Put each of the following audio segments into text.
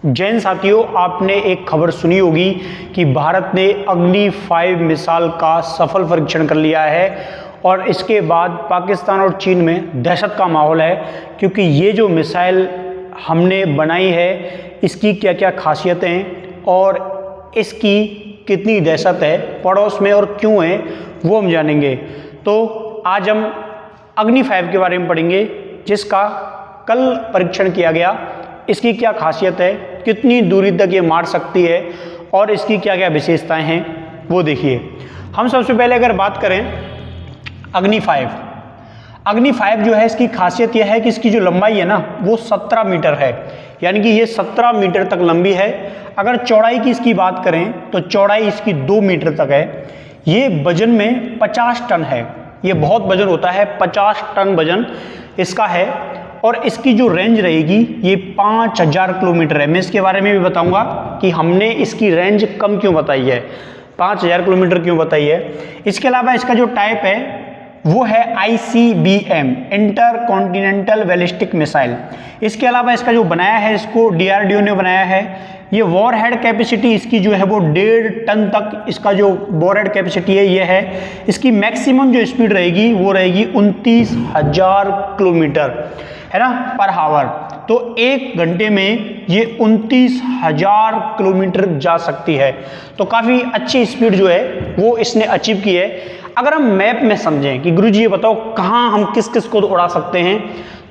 जैन साथियों, आपने एक खबर सुनी होगी कि भारत ने अग्नि 5 मिसाइल का सफल परीक्षण कर लिया है और इसके बाद पाकिस्तान और चीन में दहशत का माहौल है, क्योंकि ये जो मिसाइल हमने बनाई है इसकी क्या क्या खासियतें और इसकी कितनी दहशत है पड़ोस में और क्यों है वो हम जानेंगे। तो आज हम अग्नि 5 के बारे में पढ़ेंगे, जिसका कल परीक्षण किया गया। इसकी क्या खासियत है, कितनी दूरी तक ये मार सकती है और इसकी क्या क्या विशेषताएं हैं वो देखिए। हम सबसे पहले अगर बात करें अग्नि 5 जो है, इसकी खासियत यह है कि इसकी जो लंबाई है ना वो 17 मीटर है, यानी कि ये 17 मीटर तक लंबी है। अगर चौड़ाई की इसकी बात करें तो चौड़ाई इसकी 2 मीटर तक है। ये वजन में 50 टन है, ये बहुत वजन होता है, 50 टन वजन इसका है। और इसकी जो रेंज रहेगी ये 5000 किलोमीटर है। मैं इसके बारे में भी बताऊंगा कि हमने इसकी रेंज कम क्यों बताई है, 5000 किलोमीटर क्यों बताई है। इसके अलावा इसका जो टाइप है वो है ICBM, inter continental ballistic missile. इसके अलावा इसका जो बनाया है, इसको DRDO ने बनाया है। ये वॉर हेड कैपेसिटी इसकी जो है वो 1.5 टन तक इसका जो वॉर हेड कैपेसिटी है ये है। इसकी मैक्सिमम जो स्पीड रहेगी वो रहेगी 29,000 किलोमीटर है ना पर हावर। तो 1 घंटे में ये 29,000 किलोमीटर जा सकती है। तो काफ़ी अच्छी स्पीड जो है वो इसने अचीव की है। अगर हम मैप में समझें कि गुरुजी ये बताओ कहाँ हम किस किस को उड़ा सकते हैं,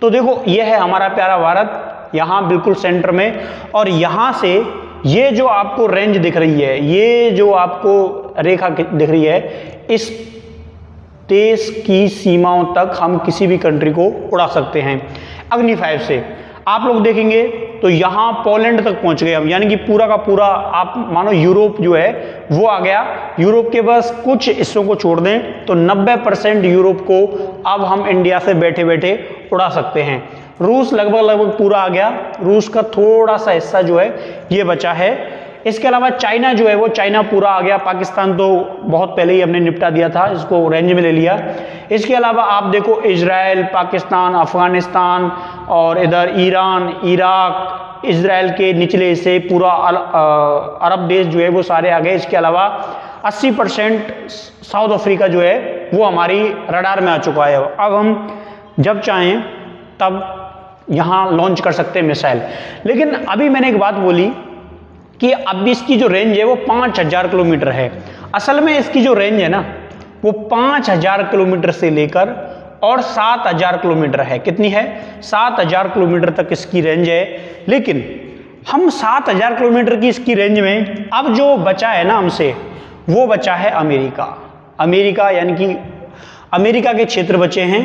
तो देखो ये है हमारा प्यारा भारत, यहाँ बिल्कुल सेंटर में। और यहाँ से ये जो आपको रेंज दिख रही है, ये जो आपको रेखा दिख रही है, इस देश की सीमाओं तक हम किसी भी कंट्री को उड़ा सकते हैं अग्नि 5 से। आप लोग देखेंगे तो यहाँ पोलैंड तक पहुंच गए हम, यानी कि पूरा का पूरा आप मानो यूरोप जो है वो आ गया। यूरोप के बस कुछ हिस्सों को छोड़ दें तो 90% यूरोप को अब हम इंडिया से बैठे बैठे उड़ा सकते हैं। रूस लगभग पूरा आ गया, रूस का थोड़ा सा हिस्सा जो है ये बचा है। इसके अलावा चाइना जो है वो चाइना पूरा आ गया। पाकिस्तान तो बहुत पहले ही हमने निपटा दिया था, इसको रेंज में ले लिया। इसके अलावा आप देखो इजराइल, पाकिस्तान, अफगानिस्तान और इधर ईरान, इराक, इजराइल के निचले हिस्से पूरा अरब देश जो है वो सारे आ गए। इसके अलावा 80% साउथ अफ्रीका जो है वो हमारी रडार में आ चुका है। अब हम जब चाहें तब यहाँ लॉन्च कर सकते हैं मिसाइल। लेकिन अभी मैंने एक बात बोली कि अब इसकी जो रेंज है वो 5000 किलोमीटर है। असल में इसकी जो रेंज है ना वो 5000 किलोमीटर से लेकर और 7000 किलोमीटर है। कितनी है? 7000 किलोमीटर तक इसकी रेंज है। लेकिन हम 7000 किलोमीटर की इसकी रेंज में अब जो बचा है ना हमसे, वो बचा है अमेरिका, यानी कि अमेरिका के क्षेत्र बचे हैं।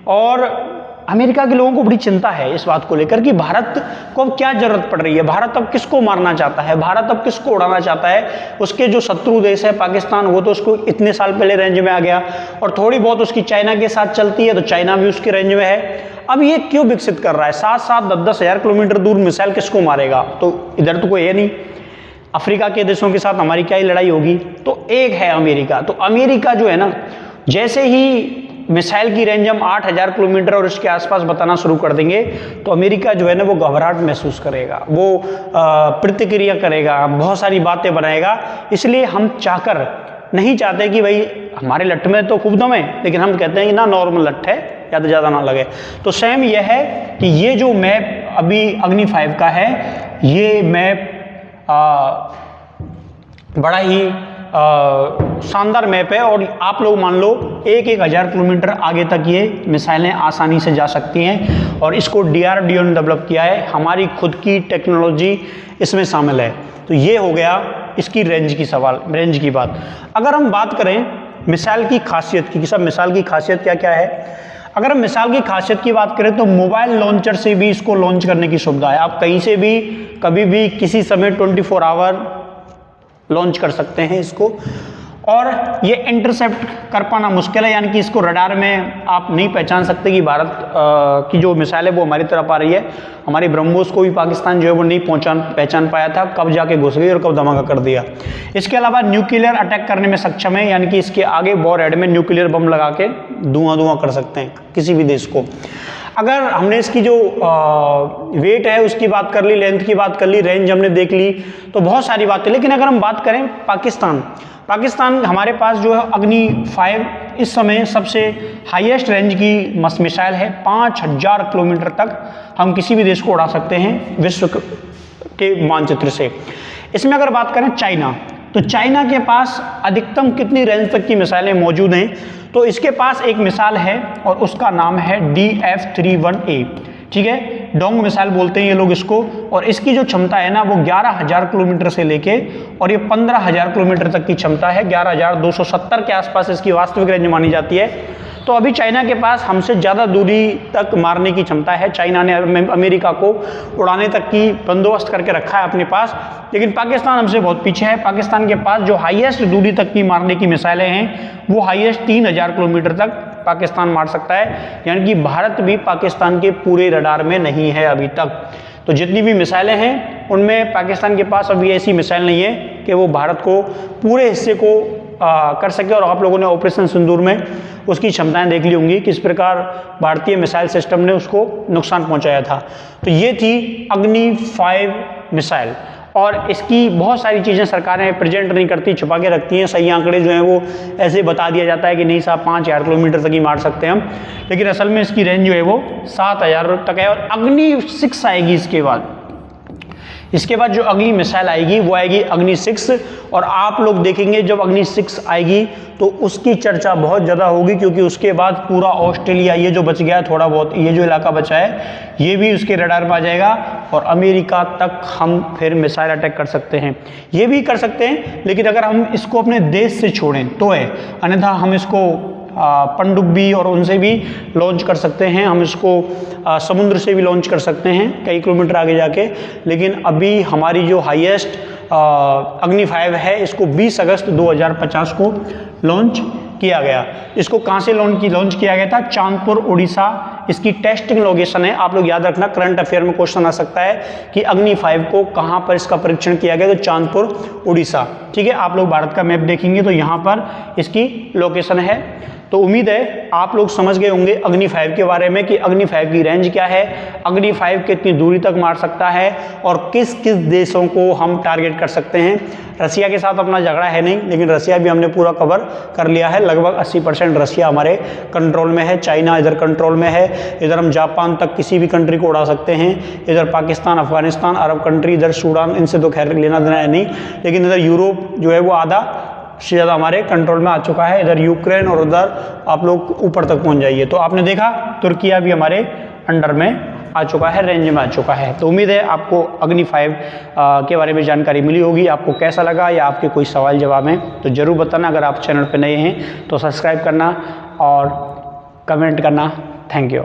और अमेरिका के लोगों को बड़ी चिंता है इस बात को लेकर कि भारत को अब क्या जरूरत पड़ रही है, भारत अब किसको मारना चाहता है, भारत अब किसको उड़ाना चाहता है। उसके जो शत्रु देश है पाकिस्तान, वो तो उसको इतने साल पहले रेंज में आ गया, और थोड़ी बहुत उसकी चाइना के साथ चलती है तो चाइना भी उसके रेंज में है। अब ये क्यों विकसित कर रहा है? 7-7, 10-10 हजार किलोमीटर दूर मिसाइल किसको मारेगा? तो इधर तो कोई है नहीं, अफ्रीका के देशों के साथ हमारी क्या ही लड़ाई होगी। तो एक है अमेरिका। तो अमेरिका जो है ना, जैसे ही मिसाइल की रेंज हम 8000 किलोमीटर और इसके आसपास बताना शुरू कर देंगे तो अमेरिका जो है ना वो घबराहट महसूस करेगा, वो प्रतिक्रिया करेगा, बहुत सारी बातें बनाएगा। इसलिए हम नहीं चाहते कि भाई हमारे लठ में तो खूब दम है, लेकिन हम कहते हैं कि ना नॉर्मल लठ है, ज़्यादा ना लगे। तो सेम यह है कि ये जो मैप अभी अग्नि 5 का है, ये मैप बड़ा ही शानदार मैप है। और आप लोग मान लो 1-1000 किलोमीटर आगे तक ये मिसाइलें आसानी से जा सकती हैं। और इसको DRDO ने डेवलप किया है, हमारी खुद की टेक्नोलॉजी इसमें शामिल है। तो ये हो गया इसकी रेंज की बात। अगर हम बात करें मिसाइल की खासियत की, कि सब मिसाइल की खासियत क्या क्या है, अगर हम मिसाइल की खासियत की बात करें तो मोबाइल लॉन्चर से भी इसको लॉन्च करने की सुविधा है। आप कहीं से भी कभी भी किसी समय 24 आवर लॉन्च कर सकते हैं इसको। और ये इंटरसेप्ट कर पाना मुश्किल है, यानी कि इसको रडार में आप नहीं पहचान सकते कि भारत की जो मिसाइल है वो हमारी तरफ आ रही है। हमारी ब्रह्मोस को भी पाकिस्तान जो है वो नहीं पहचान पाया था, कब जाके घुस गई और कब धमाका कर दिया। इसके अलावा न्यूक्लियर अटैक करने में सक्षम है, यानी कि इसके आगे वॉर हेड में न्यूक्लियर बम लगा के धुआं कर सकते हैं किसी भी देश को। अगर हमने इसकी जो वेट है उसकी बात कर ली, लेंथ की बात कर ली, रेंज हमने देख ली, तो बहुत सारी बातें। लेकिन अगर हम बात करें पाकिस्तान हमारे पास जो है अग्नि 5 इस समय सबसे हाईएस्ट रेंज की मिसाइल है। 5000 किलोमीटर तक हम किसी भी देश को उड़ा सकते हैं विश्व के मानचित्र से। इसमें अगर बात करें चाइना, तो चाइना के पास अधिकतम कितनी रेंज तक की मिसाइलें मौजूद हैं? तो इसके पास एक मिसाइल है और उसका नाम है DF-31A, ठीक है, डोंग मिसाइल बोलते हैं ये लोग इसको। और इसकी जो क्षमता है ना वो 11000 किलोमीटर से लेके और ये 15000 किलोमीटर तक की क्षमता है। 11270 के आसपास इसकी वास्तविक रेंज मानी जाती है। तो अभी चाइना के पास हमसे ज़्यादा दूरी तक मारने की क्षमता है। चाइना ने अमेरिका को उड़ाने तक की बंदोबस्त करके रखा है अपने पास, लेकिन पाकिस्तान हमसे बहुत पीछे है। पाकिस्तान के पास जो हाईएस्ट दूरी तक की मारने की मिसाइलें हैं वो हाईएस्ट 3000 किलोमीटर तक पाकिस्तान मार सकता है, यानी कि भारत भी पाकिस्तान के पूरे रडार में नहीं है अभी तक। तो जितनी भी मिसाइलें हैं उनमें पाकिस्तान के पास अभी ऐसी मिसाइल नहीं है कि वो भारत को पूरे हिस्से को कर सके। और आप लोगों ने ऑपरेशन सिंदूर में उसकी क्षमताएं देख ली होंगी, किस प्रकार भारतीय मिसाइल सिस्टम ने उसको नुकसान पहुंचाया था। तो ये थी अग्नि 5 मिसाइल, और इसकी बहुत सारी चीज़ें सरकारें प्रेजेंट नहीं करती, छुपा के रखती हैं। सही आंकड़े जो हैं वो ऐसे बता दिया जाता है कि नहीं साहब 5000 किलोमीटर तक ही मार सकते हैं हम, लेकिन असल में इसकी रेंज जो है वो 7000 तक है। और अग्नि 6 आएगी इसके बाद जो अगली मिसाइल आएगी वो आएगी अग्नि 6। और आप लोग देखेंगे जब अग्नि 6 आएगी तो उसकी चर्चा बहुत ज़्यादा होगी, क्योंकि उसके बाद पूरा ऑस्ट्रेलिया, ये जो बच गया है थोड़ा बहुत, ये जो इलाका बचा है, ये भी उसके रडार में आ जाएगा और अमेरिका तक हम फिर मिसाइल अटैक कर सकते हैं। ये भी कर सकते हैं, लेकिन अगर हम इसको अपने देश से छोड़ें तो है, अन्यथा हम इसको पनडुब्बी और उनसे भी लॉन्च कर सकते हैं। हम इसको समुद्र से भी लॉन्च कर सकते हैं कई किलोमीटर आगे जाके। लेकिन अभी हमारी जो हाईएस्ट अग्नि 5 है, इसको 20 अगस्त 2050 को लॉन्च किया गया। इसको कहाँ से लॉन्च किया गया था? चांदपुर उड़ीसा इसकी टेस्टिंग लोकेशन है। आप लोग याद रखना, करंट अफेयर में क्वेश्चन आ सकता है कि अग्नि 5 को कहाँ पर इसका परीक्षण किया गया, तो चांदपुर उड़ीसा, ठीक है। आप लोग भारत का मैप देखेंगे तो यहाँ पर इसकी लोकेशन है। तो उम्मीद है आप लोग समझ गए होंगे अग्नि 5 के बारे में कि अग्नि 5 की रेंज क्या है, अग्नि 5 कितनी दूरी तक मार सकता है और किस किस देशों को हम टारगेट कर सकते हैं। रसिया के साथ अपना झगड़ा है नहीं, लेकिन रसिया भी हमने पूरा कवर कर लिया है। लगभग 80% रसिया हमारे कंट्रोल में है। चाइना इधर कंट्रोल में है। इधर हम जापान तक किसी भी कंट्री को उड़ा सकते हैं। इधर पाकिस्तान, अफगानिस्तान, अरब कंट्री, इधर सूडान, इनसे तो खैर लेना देना है नहीं, लेकिन इधर यूरोप जो है वो आधा से ज़्यादा हमारे कंट्रोल में आ चुका है। इधर यूक्रेन और उधर आप लोग ऊपर तक पहुंच जाइए। तो आपने देखा तुर्किया भी हमारे अंडर में आ चुका है, रेंज में आ चुका है। तो उम्मीद है आपको अग्नि 5 के बारे में जानकारी मिली होगी। आपको कैसा लगा या आपके कोई सवाल जवाब हैं तो ज़रूर बताना। अगर आप चैनल पर नए हैं तो सब्सक्राइब करना और कमेंट करना। Thank you.